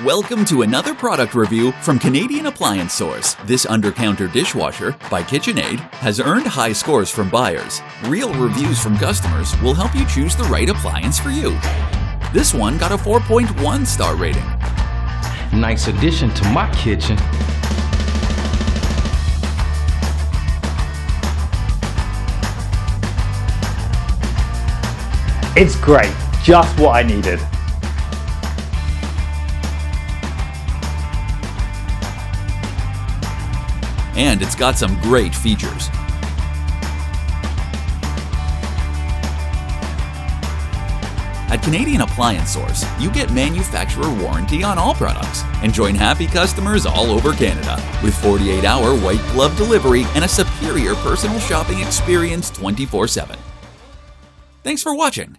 Welcome to another product review from Canadian Appliance Source. This Undercounter Dishwasher by KitchenAid has earned high scores from buyers. Real reviews from customers will help you choose the right appliance for you. This one got a 4.1 star rating. Nice addition to my kitchen. It's great, just what I needed. And it's got some great features. At Canadian Appliance Source, you get manufacturer warranty on all products and join happy customers all over Canada with 48-hour white glove delivery and a superior personal shopping experience 24/7. Thanks for watching.